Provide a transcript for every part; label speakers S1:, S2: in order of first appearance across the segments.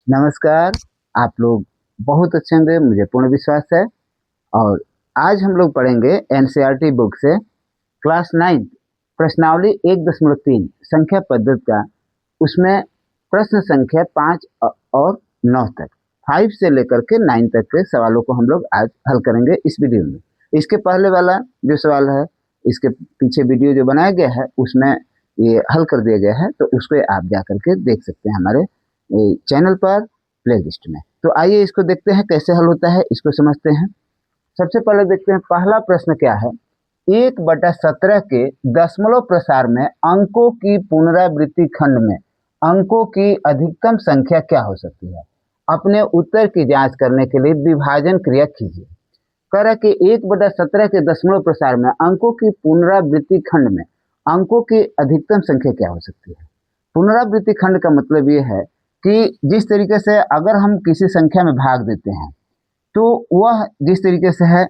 S1: नमस्कार। आप लोग बहुत अच्छे होंगे, मुझे पूर्ण विश्वास है। और आज हम लोग पढ़ेंगे एनसीईआरटी बुक से क्लास 9 प्रश्नावली 1.3 संख्या पद्धति का। उसमें प्रश्न संख्या 5 और 9 तक, 5 से लेकर के 9 तक के सवालों को हम लोग आज हल करेंगे इस वीडियो में। इसके पहले वाला जो सवाल है, इसके पीछे वीडियो जो बनाया गया है उसमें ये हल कर दिया गया है, तो उसको आप जा करके देख सकते हैं हमारे चैनल पर प्ले लिस्ट में। तो आइए इसको देखते हैं कैसे हल होता है, इसको समझते हैं। सबसे पहले देखते हैं पहला प्रश्न क्या है। 1/17 के दशमलव प्रसार में अंकों की पुनरावृत्ति खंड में अंकों की अधिकतम संख्या क्या हो सकती है। अपने उत्तर की जांच करने के लिए विभाजन क्रिया कीजिए। कह रहा है कि 1/17 के दशमलव प्रसार में अंकों की पुनरावृत्ति खंड में अंकों की अधिकतम संख्या क्या हो सकती है। पुनरावृत्ति खंड का मतलब ये है कि जिस तरीके से अगर हम किसी संख्या में भाग देते हैं तो वह जिस तरीके से है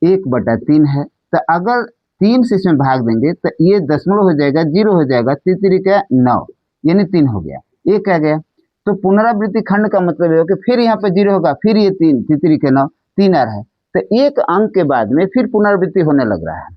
S1: 1/3 है, तो अगर 3 से इसमें भाग देंगे तो ये दशमलव हो जाएगा, 0 हो जाएगा, 3 का 9 यानी 3 हो गया, ये क्या गया। तो पुनरावृत्ति खंड का मतलब ये हो कि फिर यहाँ पे 0 होगा, फिर ये 3, 3 के 9, 3 आ रहा है, तो एक अंक के बाद में फिर पुनरावृत्ति होने लग रहा है।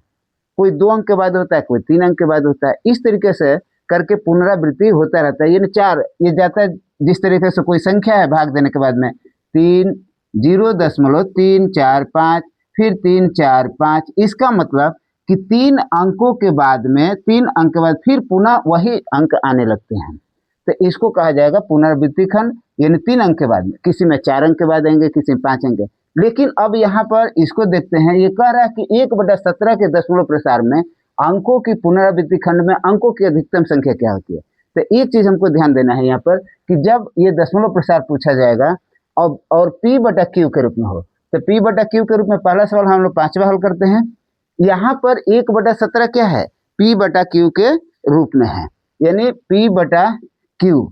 S1: कोई 2 अंक के बाद होता है, कोई 3 अंक के बाद होता है, इस तरीके से करके पुनरावृत्ति होता रहता है। यानी 4 ये जाता है, जिस तरीके से कोई संख्या है भाग देने के बाद में 3, 0.345, फिर 3, 4, 5, इसका मतलब कि 3 अंकों के बाद में 3 अंक के बाद फिर पुनः वही अंक आने लगते हैं, तो इसको कहा जाएगा पुनरावृत्ति खंड। यानी 3 अंक के बाद में, किसी में 4 अंक के बाद आएंगे, किसी में 5 अंक। लेकिन अब यहाँ पर इसको देखते हैं, ये कह रहा है कि 1/17 के दशमलव प्रसार में अंकों की पुनरावृत्ति खंड में अंकों की अधिकतम संख्या क्या होती है। तो एक चीज हमको ध्यान देना है यहाँ पर कि जब ये दशमलव प्रसार पूछा जाएगा और P/Q के रूप में हो, तो P/Q के रूप में पहला सवाल हम लोग 5वां हल करते हैं। यहाँ पर 1/17 क्या है, P/Q के रूप में है, यानी P/Q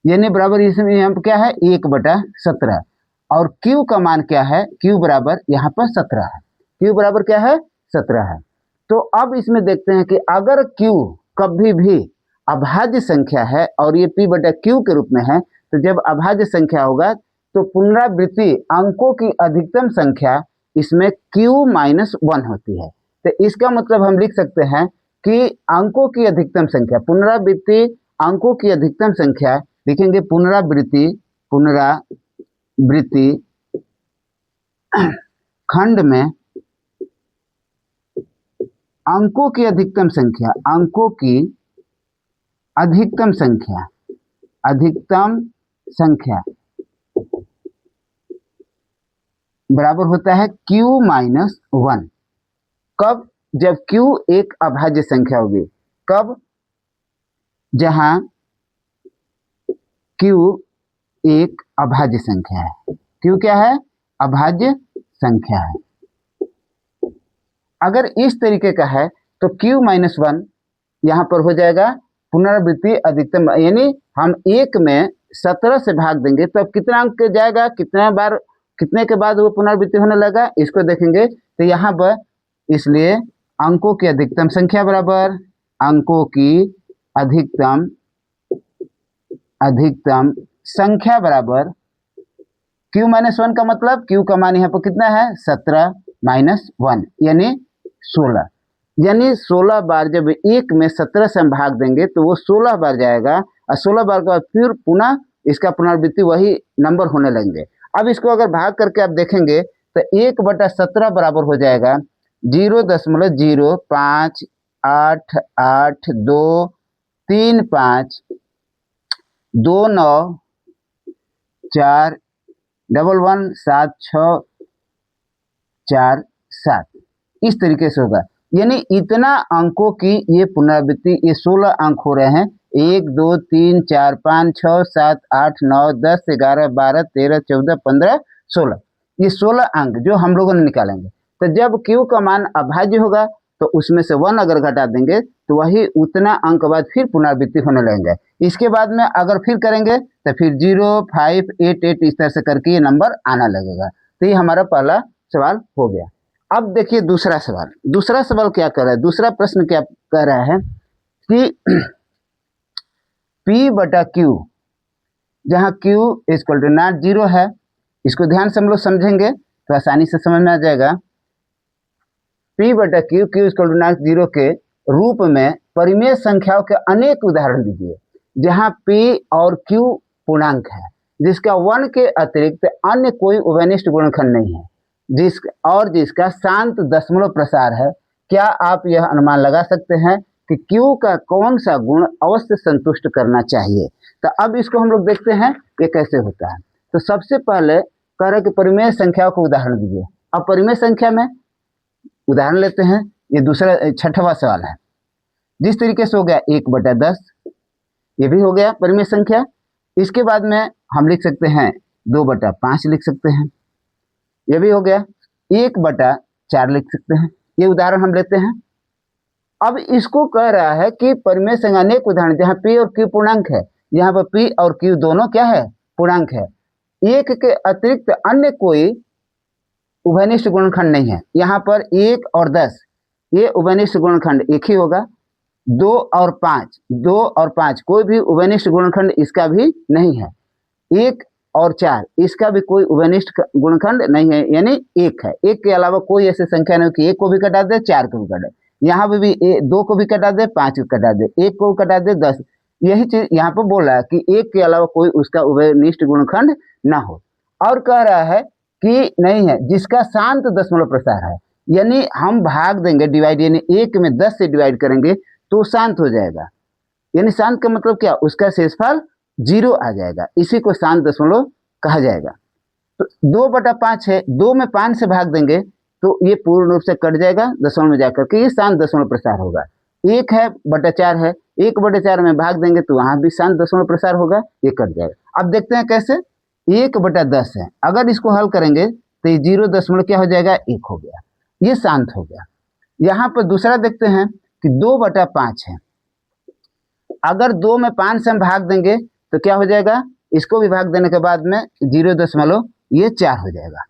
S1: यानी बराबर इसमें यहाँ पर क्या है 1/17, और Q का मान क्या है, Q बराबर यहाँ पर 17 है। Q बराबर क्या है, 17 है। तो अब इसमें देखते हैं कि अगर Q कभी भी अभाज्य संख्या है और ये P/Q के रूप में है, तो जब अभाज्य संख्या होगा तो पुनरावृत्ति अंकों की अधिकतम संख्या इसमें Q-1 होती है। तो इसका मतलब हम लिख सकते हैं कि अंकों की अधिकतम संख्या, पुनरावृत्ति अंकों की अधिकतम संख्या लिखेंगे पुनरावृत्ति खंड में अंकों की अधिकतम संख्या बराबर होता है Q-1। कब, जब Q एक अभाज्य संख्या होगी। कब, जहां Q एक अभाज्य संख्या है। Q क्या है, अभाज्य संख्या है। अगर इस तरीके का है तो Q-1 यहाँ पर हो जाएगा पुनरावृत्ति अधिकतम, यानी हम 1 में 17 से भाग देंगे तो अब कितना अंक जाएगा, कितना बार, कितने के बाद वो पुनरावृत्ति होने लगा, इसको देखेंगे। तो यहाँ पर इसलिए अंकों की अधिकतम संख्या बराबर अंकों की अधिकतम संख्या बराबर Q-1 का मतलब Q का मान यहाँ पर कितना है 17 - 1 यानी 16। यानी 16 बार जब 1 में 17 से हम भाग देंगे तो वो 16 बार जाएगा, और 16 बार के बाद फिर पुनः इसका पुनरावृत्ति वही नंबर होने लगेंगे। अब इसको अगर भाग करके आप देखेंगे तो 1/17 बराबर हो जाएगा 0.0588235 2941176447, इस तरीके से होगा। यानी इतना अंकों की ये पुनरावृत्ति, ये 16 अंक हो रहे हैं, 1 2 3 4 5 6 7 8 9 10 11 12 13 14 15 16, ये 16 अंक जो हम लोगों ने निकालेंगे। तो जब Q का मान अभाज्य होगा तो उसमें से 1 अगर घटा देंगे तो वही उतना अंक बाद फिर पुनरावृत्ति होने लगेंगे। इसके बाद में अगर फिर करेंगे तो फिर 0 5 8 8 इस तरह से करके ये नंबर आना लगेगा। तो ये हमारा पहला सवाल हो गया। अब देखिए दूसरा सवाल क्या कर रहा है, दूसरा प्रश्न क्या कह रहा है कि P/Q जहाँ q equal to not zero है। इसको ध्यान से हम लोग समझेंगे तो आसानी से समझ में आ जाएगा। p बटा q, q equal to not zero के रूप में परिमेय संख्याओं के अनेक उदाहरण दीजिए जहाँ p और q पूर्णांक है, जिसका 1 के अतिरिक्त अन्य कोई उभयनिष्ठ गुणनखंड नहीं है, जिसका शांत दशमलव प्रसार है। क्या आप यह अनुमान लगा सकते हैं कि Q का कौन सा गुण अवश्य संतुष्ट करना चाहिए? तो अब इसको हम लोग देखते हैं ये कैसे होता है। तो सबसे पहले कह रहे कि परिमेय संख्याओं को उदाहरण दीजिए। अब परिमेय संख्या में उदाहरण लेते हैं। ये दूसरा छठवां सवाल है। जिस तरीके से हो गया 1/10, ये भी हो गया परिमेय संख्या। इसके बाद में हम लिख सकते हैं 2/5 लिख सकते हैं, ये भी हो गया। 1/4 लिख सकते हैं। ये उदाहरण हम लेते हैं। अब इसको कह रहा है कि परिमेय संख्या अनेक उदाहरण जहाँ p और q पूर्णांक है, यहाँ पर p और q दोनों क्या है? पूर्णांक है। एक के अतिरिक्त अन्य कोई उभयनिष्ठ गुणनखंड नहीं है। यहाँ पर 1 और 10 ये उभयनिष्ठ गुणनखंड एक ही होगा। 2 और 5 कोई भी उभयनिष्ठ गुणनखंड इसका भी नहीं है। 1 और 4 इसका भी कोई उभयनिष्ठ गुणनखंड नहीं है, यानी एक है। एक के अलावा कोई ऐसी संख्या नहीं कि 1 को भी कटा दे, 4 को भी कटा दे। यहाँ पे भी 2 को भी कटा दे, 5 को कटा दे, 1 को कटा दे, 10। यही चीज यहाँ पर बोल रहा है कि 1 के अलावा कोई उसका उभयनिष्ठ गुणनखंड ना हो। और कह रहा है कि नहीं है जिसका शांत दशमलव प्रसार है, यानी हम भाग देंगे डिवाइड, यानी 1 में 10 से डिवाइड करेंगे तो शांत हो जाएगा। यानी शांत का मतलब क्या? उसका शेषफल 0 आ जाएगा। इसी को शांत दशमलव कहा जाएगा। तो 2/5 है, 2 में 5 से भाग देंगे तो ये पूर्ण रूप से कट जाएगा दशमलव में जाकर के, ये शांत दशमलव प्रसार होगा। 1/4 है, 1/4 में भाग देंगे तो वहां भी शांत दशमलव प्रसार होगा, ये कट जाएगा। अब देखते हैं कैसे। 1/10 है, अगर इसको हल करेंगे तो ये 0 दशमलव क्या हो जाएगा? 1 हो गया, ये शांत हो गया। यहाँ पर दूसरा देखते हैं कि 2/5 है, अगर 2 में 5 से हम भाग देंगे तो क्या हो जाएगा? इसको भी भाग देने के बाद में 0 दशमलव ये 4 हो जाएगा,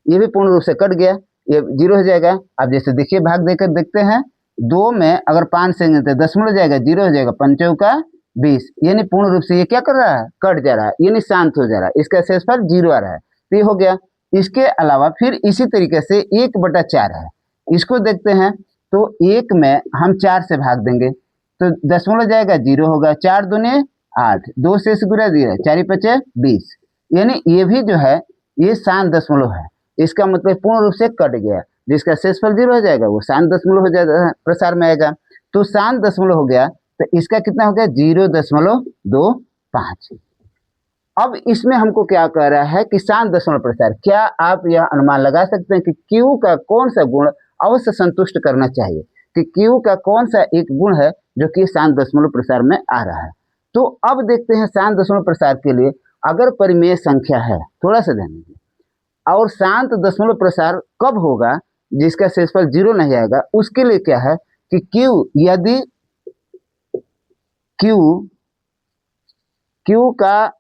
S1: ये भी पूर्ण रूप से कट गया, ये 0 हो जाएगा। अब जैसे देखिए भाग देकर देखते हैं, 2 में अगर 5 से तो दशमलव जाएगा, 0 हो जाएगा, 5 का 20, यानी पूर्ण रूप से ये क्या कर रहा है? कट जा रहा है, यानी शांत हो जा रहा है। इसका शेषफल 0 आ रहा है, तो ये हो गया। इसके अलावा फिर इसी तरीके से 1/4 है, इसको देखते हैं तो 1 में हम 4 से भाग देंगे तो दशमलव जाएगा, 0 होगा, 4 दूने 8, 2 से गुणा दिया, 4 5 20, यानी ये भी जो है ये शांत दशमलव है। इसका मतलब पूर्ण रूप से कट गया, जिसका शेषफल 0 हो जाएगा वो शांत दशमलव हो जाएगा, प्रसार में आएगा। तो शांत दशमलव हो गया, तो इसका कितना हो गया? 0.25। अब इसमें हमको क्या कह रहा है कि शांत दशमलव प्रसार। क्या आप यह अनुमान लगा सकते हैं कि Q का कौन सा गुण अवश्य संतुष्ट करना चाहिए, कि Q का कौन सा एक गुण है जो कि शांत दशमलव प्रसार में आ रहा है? तो अब देखते हैं शांत दशमलव प्रसार के लिए अगर परिमेय संख्या है, थोड़ा सा ध्यान दीजिए, और शांत दशमलव प्रसार कब होगा जिसका शेषफल 0 नहीं आएगा, उसके लिए क्या है कि यदि Q का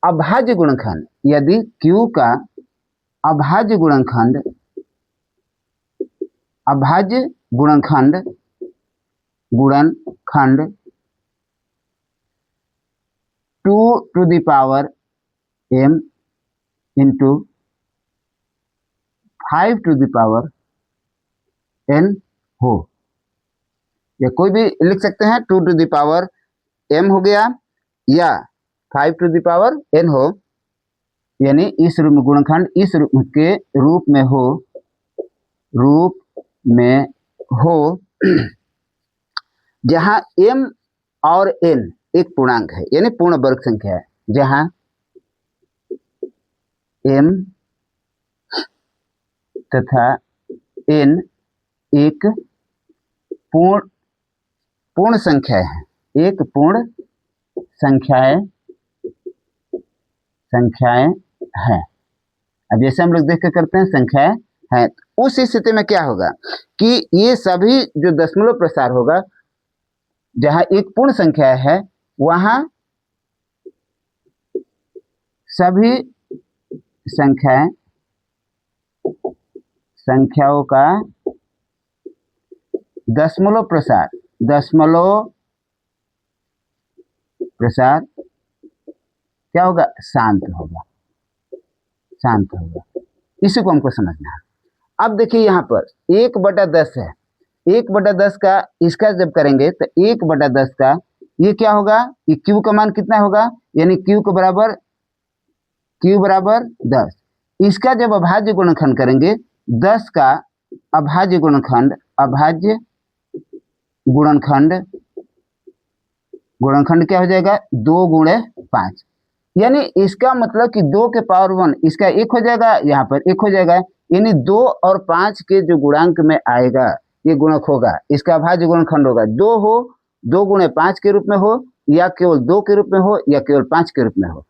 S1: अभाज्य गुणनखंड, यदि Q का अभाज्य गुणनखंड 2m इंटू 5n हो, या कोई भी लिख सकते हैं, 2m हो गया या 5n हो, यानी इस रूप में गुणनखंड इस रूप के रूप में हो जहां m और n एक पूर्णांक है, यानी पूर्ण वर्ग संख्या है, जहां m तथा n एक पूर्ण संख्या है, एक पूर्ण संख्याएं हैं। अब जैसे हम लोग देख के करते हैं संख्याएं हैं, उस स्थिति में क्या होगा कि ये सभी जो दशमलव प्रसार होगा, जहां एक पूर्ण संख्या है वहां सभी संख्याओं का दशमलव प्रसार क्या होगा, शांत होगा, शांत होगा। इसी को हमको समझना है। अब देखिए यहाँ पर 1/10 है, 1/10 का इसका जब करेंगे तो 1/10 का ये क्या होगा कि Q का मान कितना होगा, यानी Q के बराबर Q बराबर 10। इसका जब अभाज्य गुणनखंड करेंगे 10 का अभाज्य गुणनखंड, अभाज्य गुणनखंड, गुणनखंड क्या हो जाएगा 2 गुणे 5, यानी इसका मतलब कि 2 के पावर 1 इसका 1 हो जाएगा, यहाँ पर 1 हो जाएगा, यानी 2 और 5 के जो गुणांक में आएगा ये गुणक होगा, इसका अभाज्य गुणनखंड होगा 2 हो, 2 गुणे 5 के रूप में हो, या केवल 2 के रूप में हो, या केवल 5 के रूप में हो।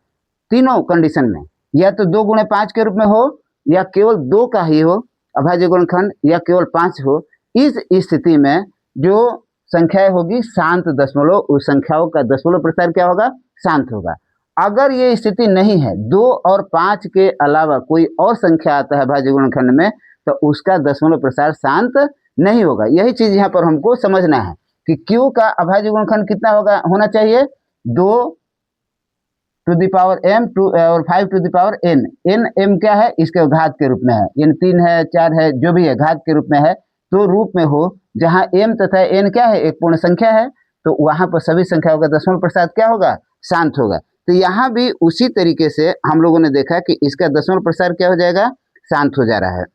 S1: तीनों कंडीशन में या तो 2 गुणे 5 के रूप में हो, या केवल 2 का ही हो अभाज्य गुणनखंड, या केवल 5 हो। इस स्थिति में जो संख्या होगी शांत दशमलव, उस संख्याओं का दशमलव प्रसार क्या होगा, शांत होगा। अगर ये स्थिति नहीं है, 2 और 5 के अलावा कोई और संख्या आता है भाज्य गुणनखंड में, तो उसका दशमलव प्रसार शांत नहीं होगा। यही चीज यहाँ पर हमको समझना है कि Q का अभाज्य गुणनखंड कितना होगा, होना चाहिए 2 टू द पावर m और 5 to the power n। m क्या है, इसके घात के रूप में है, यानी 3 है 4 है जो भी है घात के रूप में है, तो रूप में हो जहाँ m तथा n क्या है, एक पूर्ण संख्या है, तो वहां पर सभी संख्याओं का दशमलव प्रसार क्या होगा, शांत होगा। तो यहाँ भी उसी तरीके से हम लोगों ने देखा कि इसका दशमलव प्रसार क्या हो जाएगा, शांत हो जा रहा है।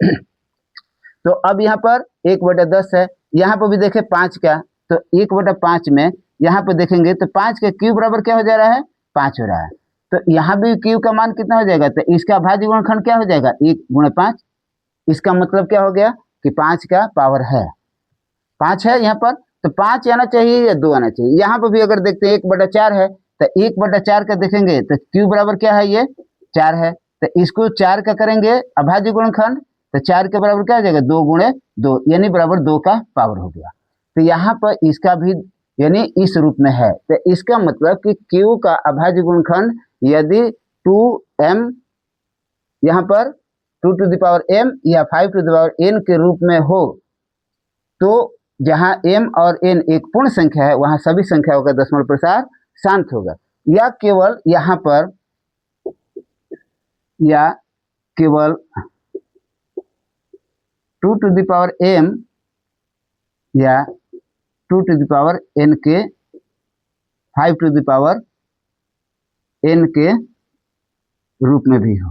S1: तो अब यहाँ पर 1/10 है, यहाँ पर भी देखें 5 का, तो 1/5 में यहाँ पर देखेंगे तो 5 के Q बराबर क्या हो जा रहा है, 5 हो रहा है। तो यहाँ भी Q का मान कितना हो जाएगा, तो इसका अभाज्य गुणनखंड क्या हो जाएगा, 1 गुणे 5। इसका मतलब क्या हो गया कि 5 का पावर है 5 है यहाँ पर, तो 5 आना चाहिए या 2 आना चाहिए। यहाँ पर भी अगर देखते हैं 1/4 है, तो 1/4 का देखेंगे तो Q बराबर क्या है, ये 4 है, तो इसको 4 का करेंगे अभाज्य गुणनखंड, तो 4 के बराबर क्या हो जाएगा, 2 गुणे 2, यानी बराबर 2 का पावर हो गया। तो यहाँ पर इसका भी यानी इस रूप में है, तो इसका मतलब कि Q का अभाज्य गुणनखंड यदि 2m यहाँ पर 2 टू द पावर m या 5 टू द पावर n के रूप में हो, तो जहाँ m और n एक पूर्ण संख्या है वहाँ सभी संख्याओं का दशमलव प्रसार शांत होगा, या केवल यहाँ पर, या केवल 2 टू द पावर m या 2 टू द पावर n के 5 टू द पावर n के रूप में भी हो,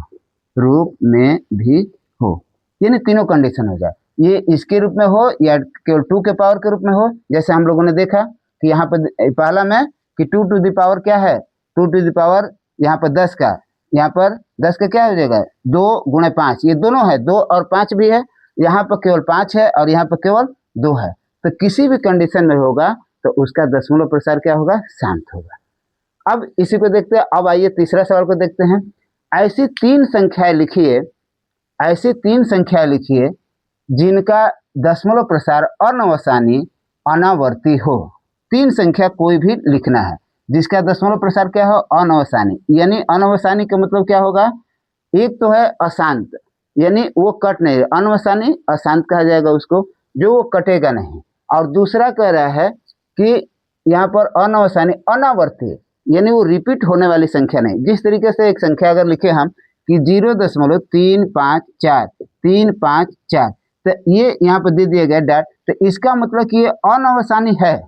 S1: रूप में भी हो, यानी तीनों कंडीशन हो जाए, ये इसके रूप में हो या केवल 2 के पावर के रूप में हो। जैसे हम लोगों ने देखा कि यहाँ पर पहला में कि 2 टू द पावर क्या है, 2 टू द पावर यहाँ पर 10 का, यहाँ पर 10 का क्या हो जाएगा 2 गुणे 5, ये दोनों है 2 और 5 भी है, यहाँ पर केवल 5 है और यहाँ पर केवल 2 है। तो किसी भी कंडीशन में होगा तो उसका दशमलव प्रसार क्या होगा, शांत होगा। अब इसी को देखते हैं। अब आइए तीसरा सवाल को देखते हैं। ऐसी 3 संख्याएं लिखिए, ऐसी 3 संख्याएं लिखिए जिनका दशमलव प्रसार अनवसानी अनावर्ती हो। 3 संख्या कोई भी लिखना है जिसका दशमलव प्रसार क्या हो, अनवसानी, यानी अनवसानी का मतलब क्या होगा, एक तो है अशांत, यानी वो कट नहीं, अनवसानी अशांत कहा जाएगा उसको, जो वो कटेगा नहीं, और दूसरा कह रहा है कि यहाँ पर अनवसानी अनावर्ती, यानी वो रिपीट होने वाली संख्या नहीं। जिस तरीके से एक संख्या अगर लिखे हम कि 0.354 354, तो ये यहाँ पर दे दिया गया डॉट, तो इसका मतलब कि ये अनवसानी है,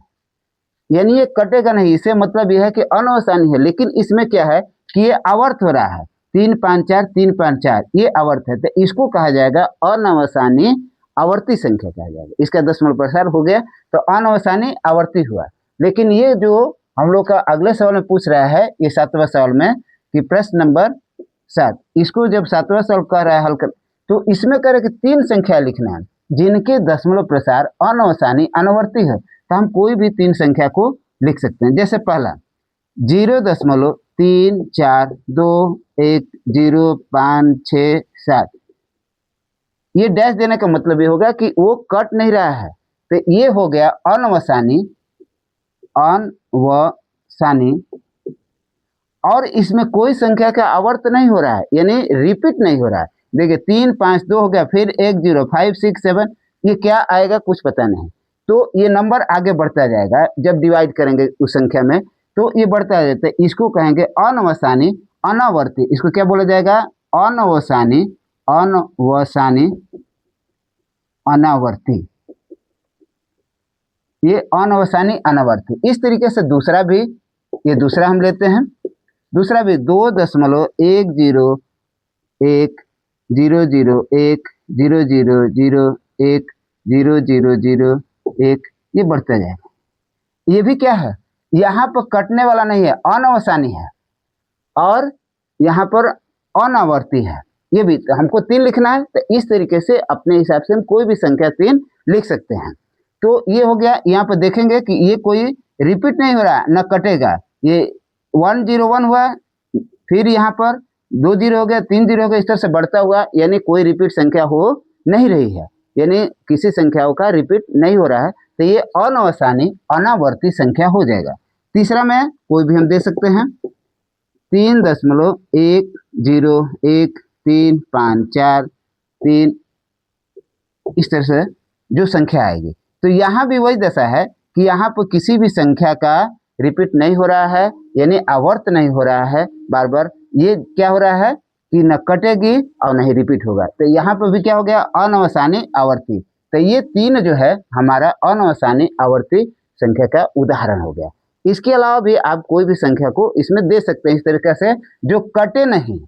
S1: यानी ये कटेगा नहीं, इससे मतलब यह है कि अनवसानी है। लेकिन इसमें क्या है कि ये आवर्त हो रहा है, 354 354 ये आवर्त है, तो इसको कहा जाएगा अनवसानी आवर्ती संख्या कहा जाएगा। इसका दशमलव प्रसार हो गया तो अनवसानी आवर्ती हुआ। लेकिन ये जो हम लोग का अगले सवाल में पूछ रहा है, ये 7वां सवाल में कि प्रश्न नंबर 7, इसको जब 7वां सवाल कह रहा है हल कर, तो इसमें कह रहे कि 3 संख्या लिखना है जिनके दशमलव प्रसार अनवसानी अनवर्ती है। तो हम कोई भी 3 संख्या को लिख सकते हैं। जैसे पहला 0.3421056 ये डैश देने का मतलब ये होगा कि वो कट नहीं रहा है, तो ये हो गया अनवसानी, अनवसानी, और इसमें कोई संख्या का आवर्त नहीं हो रहा है, यानी रिपीट नहीं हो रहा है। देखिए 3 5 2 हो गया, फिर 1 0 5 6 7, ये क्या आएगा कुछ पता नहीं, तो ये नंबर आगे बढ़ता जाएगा। जब डिवाइड करेंगे उस संख्या में तो ये बढ़ता जाता है, इसको कहेंगे अनवसानी अनावर्ती, इसको क्या बोला जाएगा? अनवसानी, अनवसानी, अनावर्ती। ये अनवसानी अनावर्ती। इस तरीके से दूसरा भी, ये दूसरा हम लेते हैं, दूसरा भी 2.1010100010001, ये बढ़ता जाएगा। ये भी क्या है? यहाँ पर कटने वाला नहीं है, अनवसानी है, और यहाँ पर अनावर्ती है। ये भी हमको 3 लिखना है, तो इस तरीके से अपने हिसाब से हम कोई भी संख्या 3 लिख सकते हैं। तो ये हो गया। यहाँ पर देखेंगे कि ये कोई रिपीट नहीं हो रहा, न कटेगा। ये 101 हुआ, फिर यहाँ पर 2 0 हो गया, 3 0 हो गया, इस तरह से बढ़ता हुआ, यानी कोई रिपीट संख्या हो नहीं रही है, यानी किसी संख्याओं का रिपीट नहीं हो रहा है, तो ये अनवसानी अनावर्ती संख्या हो जाएगा। तीसरा में कोई भी हम दे सकते हैं, 3.1013543, इस तरह से जो संख्या आएगी। तो यहाँ भी वही दशा है कि यहाँ पर किसी भी संख्या का रिपीट नहीं हो रहा है, यानी आवर्त नहीं हो रहा है बार बार। ये क्या हो रहा है कि न कटेगी और नहीं रिपीट होगा। तो यहाँ पर भी क्या हो गया? अनवसानी आवर्ती। तो ये 3 जो है हमारा अनवसानी आवर्ती संख्या का उदाहरण हो गया। इसके अलावा भी आप कोई भी संख्या को इसमें दे सकते हैं इस तरीके से, जो कटे नहीं,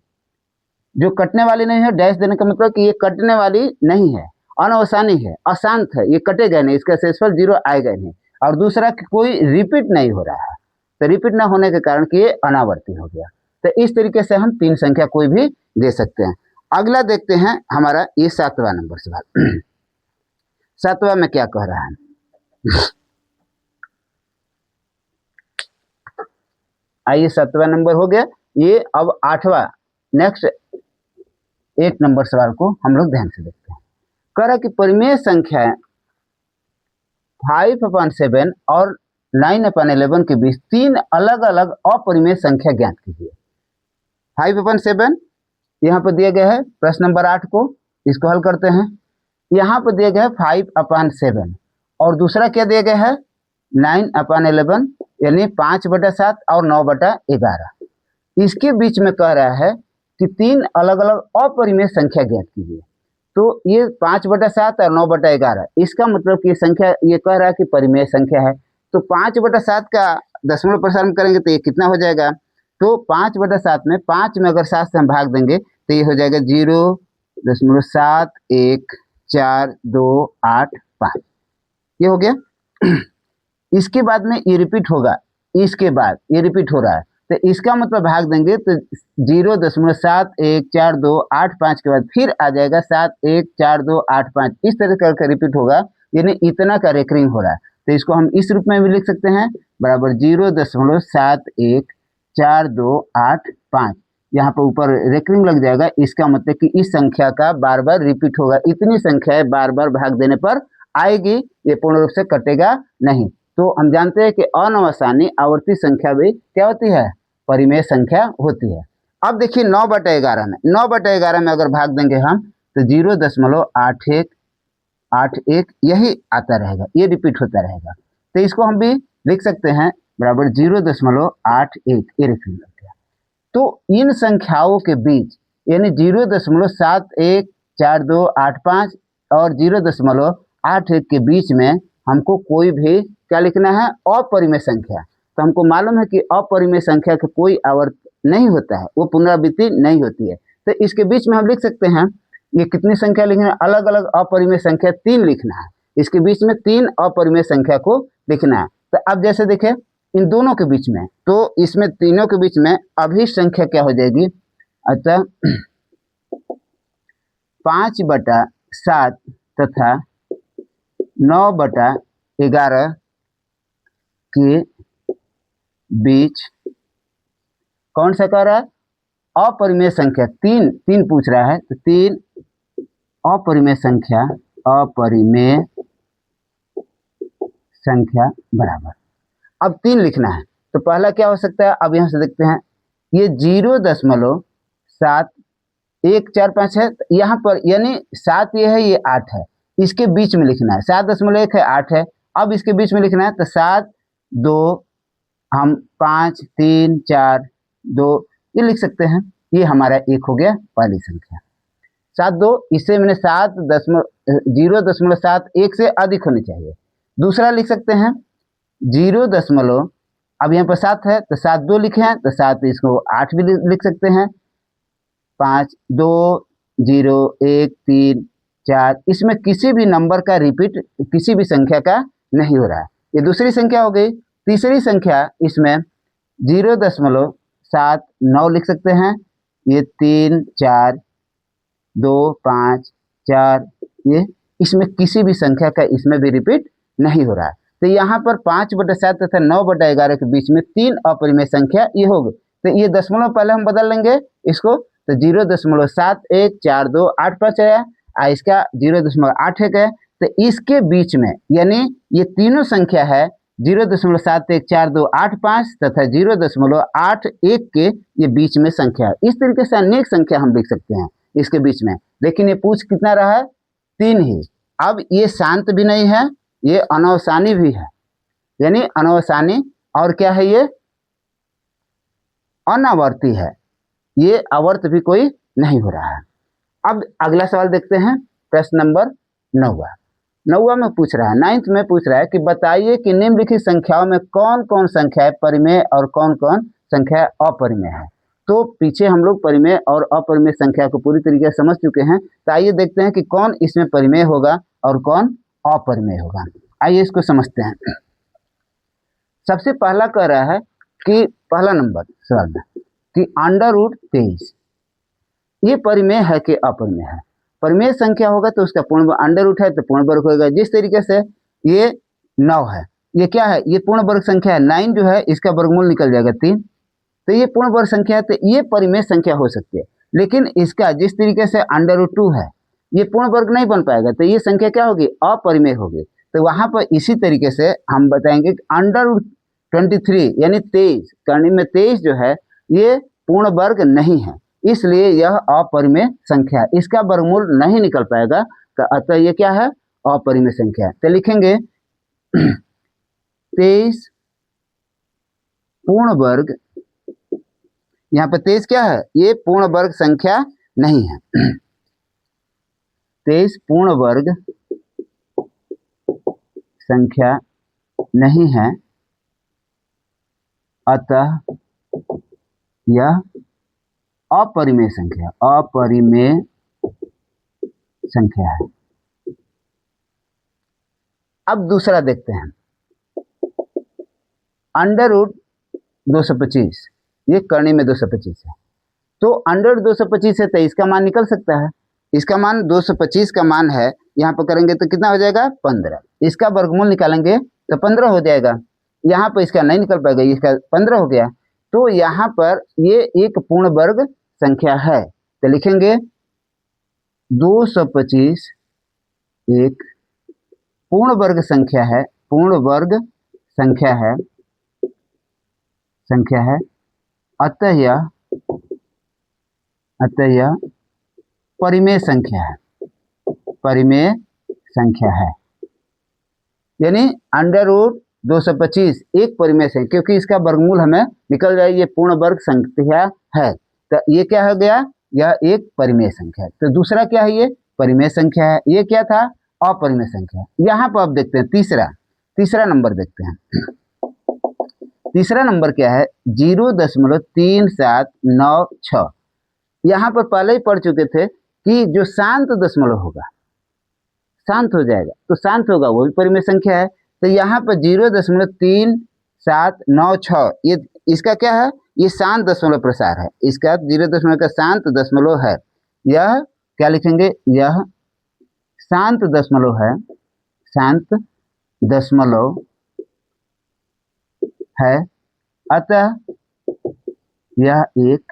S1: जो कटने वाली नहीं है। डैश देने का मतलब कि ये कटने वाली नहीं है, अनवसानी है, अशांत है, ये कटेगा नहीं, इसका शेषफल 0 आएगा नहीं। और दूसरा कि कोई रिपीट नहीं हो रहा है, तो रिपीट ना होने के कारण कि ये अनावर्ती हो गया। तो इस तरीके से हम 3 संख्या कोई भी दे सकते हैं। अगला देखते हैं हमारा ये 7वां नंबर सवाल। 7वां में क्या कह रहा है? आइए, 7वां नंबर हो गया। ये अब 8वां, नेक्स्ट 1 नंबर सवाल को हम लोग ध्यान से देखते हैं। कह रहा कि परिमेय संख्या 5/7 और 9/11 के बीच 3 अलग अलग अपरिमेय संख्या ज्ञात कीजिए। 5/7 यहाँ पर दिया गया है, प्रश्न नंबर 8 को, इसको हल करते हैं। यहाँ पर दिया गया है 5/7 और दूसरा क्या दिया गया है? 9/11, यानी 5/7 और 9/11। इसके बीच में कह रहा है कि 3 अलग अलग अपरिमेय संख्या ज्ञात कीजिए। तो ये 5/7 और 9/11, इसका मतलब कि संख्या, ये कह रहा है कि परिमेय संख्या है। तो 5/7 का दशमलव प्रसारण करेंगे तो ये कितना हो जाएगा? तो 5/7 में 5 में अगर 7 से हम भाग देंगे तो ये हो जाएगा 0.71428, ये हो गया। इसके बाद में ये रिपीट होगा, इसके बाद ये रिपीट हो रहा है, तो इसका मतलब भाग देंगे तो 0.71428 के बाद फिर आ जाएगा 71428, इस तरह करके रिपीट होगा, यानी इतना का रेकरिंग हो रहा है। तो इसको हम इस रूप में भी लिख सकते हैं, बराबर 0.71428। यहाँ पर ऊपर रेकरिंग लग जाएगा, इसका मतलब कि इस संख्या का बार बार रिपीट होगा। इतनी संख्याएं बार बार भाग देने पर आएगी, ये पूर्ण रूप से कटेगा नहीं। तो हम जानते हैं कि अनवसानी आवर्ती संख्या भी क्या होती है? परिमेय संख्या होती है। अब देखिए 9/11 में, 9/11 में अगर भाग देंगे हम तो 0.8181 यही आता रहेगा, ये रिपीट होता रहेगा। तो इसको हम भी लिख सकते हैं, बराबर 0.81, ये रेखिंग लग गया। तो इन संख्याओं के बीच, यानी 0.714285 और 0.81 के बीच में हमको कोई भी क्या लिखना है? अपरिमेय संख्या। तो हमको मालूम है कि अपरिमेय संख्या का कोई आवर्त नहीं होता है, वो पुनरावृत्ति नहीं होती है। तो इसके बीच में हम लिख सकते हैं, ये कितनी संख्या लिखना है? अलग अलग अपरिमेय संख्या 3 लिखना है। इसके बीच में 3 अपरिमेय संख्या को लिखना है। तो अब जैसे देखें इन दोनों के बीच में, तो इसमें तीनों के बीच में अभी संख्या क्या हो जाएगी? अच्छा, 5/7 तथा 9/11 के बीच कौन सा कह रहा है? अपरिमेय संख्या 3 पूछ रहा है, तो 3 अपरिमेय संख्या, अपरिमेय संख्या बराबर। अब 3 लिखना है, तो पहला क्या हो सकता है? अब यहां से देखते हैं, ये 0.7145 है यहाँ पर, यानी 7 ये है, ये 8 है, इसके बीच में लिखना है। 7.1 है, 8 है, अब इसके बीच में लिखना है। तो 7 2 हम 5 3 4 2, ये लिख सकते हैं। ये हमारा एक हो गया पहली संख्या। 7 2 इससे मैंने 0.71 से अधिक होनी चाहिए। दूसरा लिख सकते हैं 0. अब यहाँ पर 7 है तो 7 2 लिखे हैं तो 7 इसको 8 भी लिख सकते हैं। 5 2 0 1 3 4 इसमें किसी भी नंबर का रिपीट किसी भी संख्या का नहीं हो रहा है। ये दूसरी संख्या हो गई। तीसरी संख्या इसमें 0.79 लिख सकते हैं। ये 3 4 2 5 4 ये इसमें किसी भी संख्या का इसमें भी रिपीट नहीं हो रहा है। तो यहाँ पर 5/7 तथा 9/11 के बीच में 3 अपरिमेय संख्या ये होगी। तो ये दशमलव पहले हम बदल लेंगे इसको, तो 0.714285 आया, इसका 0.81 है। तो इसके बीच में यानी ये तीनों संख्या है 0.714285 तथा 0.81 के ये बीच में संख्या है। इस तरीके से अनेक संख्या हम लिख सकते हैं इसके बीच में, लेकिन ये पूछ कितना रहा है 3 ही। अब ये शांत भी नहीं है, ये अनवसानी भी है, यानी अनवसानी और क्या है ये अनावर्ती है, ये आवर्त भी कोई नहीं हो रहा है। अब अगला सवाल देखते हैं, प्रश्न नंबर 9 में पूछ रहा है, 9th में पूछ रहा है कि बताइए कि निम्नलिखित संख्याओं में कौन कौन संख्याएं परिमेय और कौन कौन संख्या अपरिमेय है। तो पीछे हम लोग परिमेय और अपरिमेय संख्या को पूरी तरीके से समझ चुके हैं। तो आइए देखते हैं कि कौन इसमें परिमेय होगा और कौन अपरिमेय होगा। आइए इसको समझते हैं। सबसे पहला कह रहा है कि पहला नंबर सवाल में कि √23 ये परिमेय है कि अपरिमेय है। परिमेय संख्या होगा तो उसका पूर्ण अंडर रूट है तो पूर्ण वर्ग होगा। जिस तरीके से ये 9 है, ये क्या है, ये पूर्ण वर्ग संख्या है। 9 जो है इसका वर्गमूल निकल जाएगा 3, तो ये पूर्ण वर्ग संख्या है, तो ये परिमेय संख्या हो सकती है। लेकिन इसका जिस तरीके से √2 है ये पूर्ण वर्ग नहीं बन पाएगा, तो ये संख्या क्या होगी, अपरिमेय होगी। तो वहां पर इसी तरीके से हम बताएंगे कि √23 यानी 23 करने में 23 जो है ये पूर्ण वर्ग नहीं है, इसलिए यह अपरिमेय संख्या है, इसका वर्गमूल नहीं निकल पाएगा। तो अतः ये क्या है, अपरिमेय संख्या है। तो लिखेंगे 23 पूर्ण वर्ग, यहाँ पर 23 क्या है, ये पूर्ण वर्ग संख्या नहीं है। 23 पूर्ण वर्ग संख्या नहीं है, अतः यह अपरिमेय संख्या है। अब दूसरा देखते हैं, √225 ये करने में 225 है, तो √225 है तो इसका मान निकल सकता है। इसका मान 225 का मान है, यहाँ पर करेंगे तो कितना हो जाएगा 15। इसका वर्गमूल निकालेंगे तो 15 हो जाएगा। यहाँ पर इसका नहीं निकल पाएगा, इसका 15 हो गया। तो यहाँ पर ये एक पूर्ण वर्ग संख्या है, तो लिखेंगे 225 एक पूर्ण वर्ग संख्या है, पूर्ण वर्ग संख्या है, अतः यह परिमेय संख्या है, यानी √225 एक परिमेय संख्या, क्योंकि इसका वर्गमूल हमें निकल जाए, ये पूर्ण वर्ग संख्या है, तो ये क्या हो गया, यह एक परिमेय संख्या है। तो दूसरा क्या है, ये परिमेय संख्या है। ये क्या था, अपरिमेय संख्या। यहाँ पर अब देखते हैं तीसरा नंबर देखते हैं। तीसरा नंबर क्या है, 0.3796। यहाँ पर पहले ही पढ़ चुके थे कि जो शांत दशमलव होगा शांत हो जाएगा, तो शांत होगा वो भी परिमेय संख्या है। तो यहाँ पर 0.3796 ये इसका क्या है, ये शांत दशमलव प्रसार है, इसका 0 का शांत दशमलव है। यह क्या लिखेंगे, यह शांत दशमलव है, अतः यह एक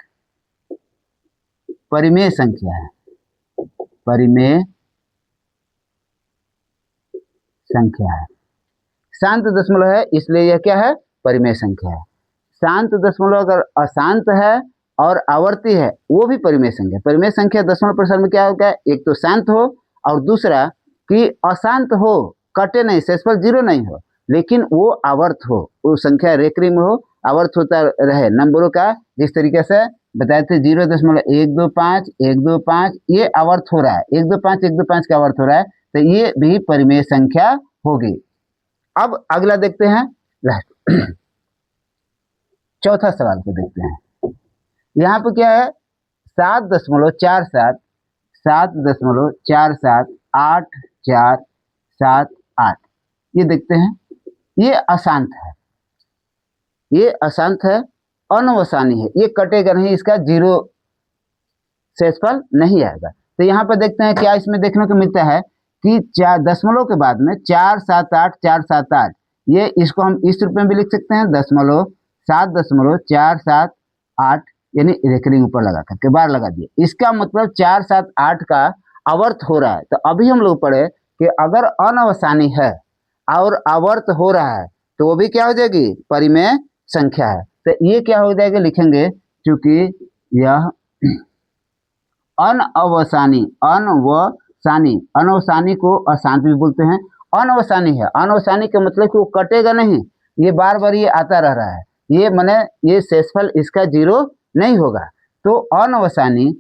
S1: परिमेय संख्या है, शांत दशमलव है, इसलिए यह क्या है, परिमेय संख्या है। शांत दशमलव अगर अशांत है और आवर्ती है वो भी परिमेय संख्या। परिमेय संख्या दशमलव प्रसार में क्या होगा, एक तो शांत हो और दूसरा कि अशांत हो, कटे नहीं, शेषफल 0 नहीं हो, लेकिन वो आवर्त हो, वो संख्या रेखरी में हो, आवर्त होता रहे नंबरों का, जिस तरीके से बताए थे 0.125 125 ये आवर्त हो रहा है, 125 125 का आवर्त हो रहा है, तो ये भी परिमेय संख्या होगी। अब अगला देखते हैं, चौथा सवाल को देखते हैं। यहाँ पर क्या है, 7.47 7.478478, ये देखते हैं। ये अशांत है, ये अशांत है, अनवसानी है, ये कटेगा नहीं, इसका जीरो शेषफल नहीं आएगा। तो यहाँ पर देखते हैं क्या इसमें देखने को मिलता है कि 4 दशमलव के बाद में 478 ये इसको हम इस रूप में भी लिख सकते हैं, 7.478 यानी रेखलिंग ऊपर लगा करके बार लगा दिए। इसका मतलब 478 का आवर्त हो रहा है। तो अभी हम लोग पढ़े कि अगर अनवसानी है और आवर्त हो रहा है तो वो भी क्या हो जाएगी, परिमेय संख्या है। तो ये क्या हो जाएगा, लिखेंगे क्योंकि यह अनवसानी, अनवसानी को अशांत भी बोलते हैं। अनवसानी है, अनवसानी का मतलब कि वो कटेगा नहीं, ये बार बार ये आता रह रहा है, ये माने ये शेषफल इसका जीरो नहीं होगा। तो अनवसानी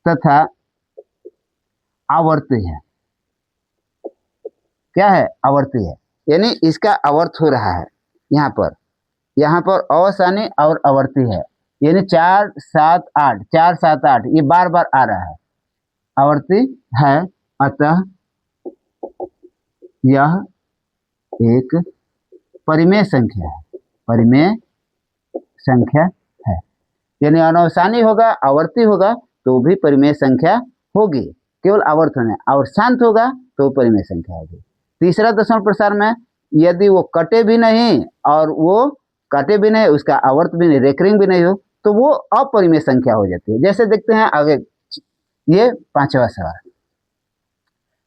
S1: तथा आवर्ती है, क्या है, आवर्ती है, यानी इसका आवर्त हो रहा है। यहाँ पर अवसानी और आवर्ती है, यानी 478 ये बार बार आ रहा है, आवर्ती है। अतः यह एक परिमेय संख्या है, परिमेय संख्या है, यानी अनवसानी होगा, आवर्ती होगा तो भी परिमेय संख्या होगी, केवल आवर्त होने, और शांत होगा तो परिमेय संख्या होगी। तीसरा दशमलव प्रसार में यदि वो कटे भी नहीं और वो कटे भी नहीं, उसका आवर्त भी नहीं, रेकरिंग भी नहीं हो, तो वो अपरिमेय संख्या हो जाती है। जैसे देखते हैं आगे, ये पांचवा सवाल,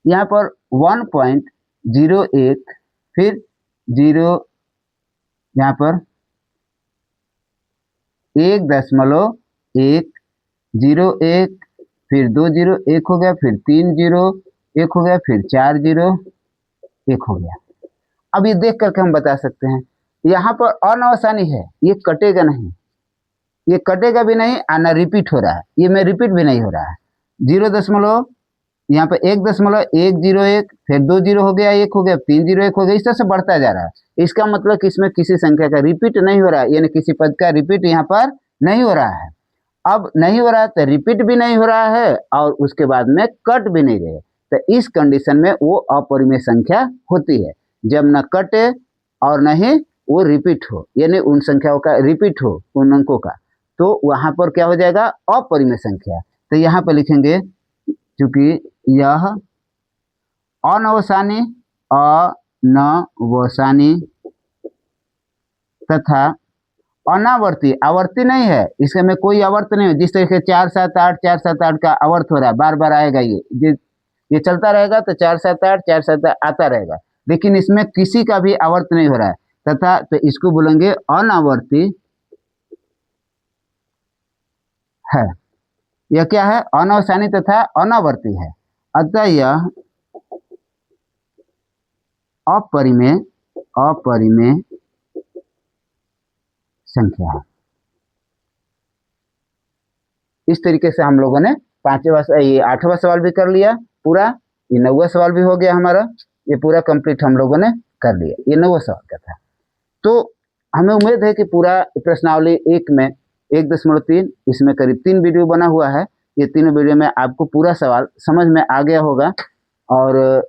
S1: यहाँ पर 1.01 फिर 0, यहाँ पर 1.101 फिर 2 0 1 हो गया, फिर 3 0 1 हो गया, फिर 4 0 1 हो गया। अब ये देख करके हम बता सकते हैं, यहाँ पर अनवसानी है, ये कटेगा नहीं, ये कटेगा भी नहीं, आना रिपीट हो रहा है, ये में रिपीट भी नहीं हो रहा है। 0. यहाँ पर 1.101 फिर 2 0 हो गया, 1 हो गया, 3 0 1 हो गया, इस तरह से बढ़ता जा रहा है। इसका मतलब कि इसमें किसी संख्या का रिपीट नहीं हो रहा है, यानी किसी पद का रिपीट यहाँ पर नहीं हो रहा है। अब नहीं हो रहा है तो रिपीट भी नहीं हो रहा है और उसके बाद में कट भी नहीं रहे, तो इस कंडीशन में वो अपरिमेय संख्या होती है, जब न कटे और न ही वो रिपीट हो, यानी उन संख्याओं का रिपीट हो, उन अंकों का, तो वहां पर क्या हो जाएगा, अपरिमेय संख्या। तो यहाँ पर लिखेंगे क्योंकि यह अनवसानी तथा अनावर्ती, आवर्ती नहीं है, इसके में कोई आवर्त नहीं है। जिस तरीके 478 का आवर्त हो रहा है, बार बार आएगा, ये चलता रहेगा तो 478 आता रहेगा, लेकिन इसमें किसी का भी आवर्त नहीं हो रहा है तथा, तो इसको बोलेंगे अनावर्ती है। यह क्या है, अनवसानी तथा अनावर्ती है, अतः यह अपरिमेय संख्या है। इस तरीके से हम लोगों ने ये 8वां सवाल भी कर लिया पूरा, ये 9वां सवाल भी हो गया हमारा, ये पूरा कंप्लीट हम लोगों ने कर लिया। ये 9वां सवाल का था। तो हमें उम्मीद है कि पूरा प्रश्नावली 1 में 1.3 इसमें करीब 3 वीडियो बना हुआ है, ये तीनों वीडियो में आपको पूरा सवाल समझ में आ गया होगा, और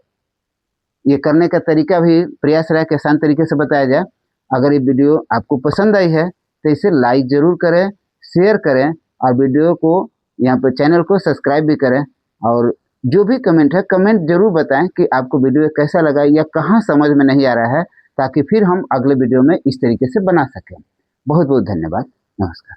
S1: ये करने का तरीका भी प्रयास रहा कि आसान तरीके से बताया जाए। अगर ये वीडियो आपको पसंद आई है तो इसे लाइक ज़रूर करें, शेयर करें, और वीडियो को यहाँ पर चैनल को सब्सक्राइब भी करें, और जो भी कमेंट है कमेंट जरूर बताएं कि आपको वीडियो कैसा लगा या कहाँ समझ में नहीं आ रहा है, ताकि फिर हम अगले वीडियो में इस तरीके से बना सकें। बहुत बहुत धन्यवाद, नमस्कार।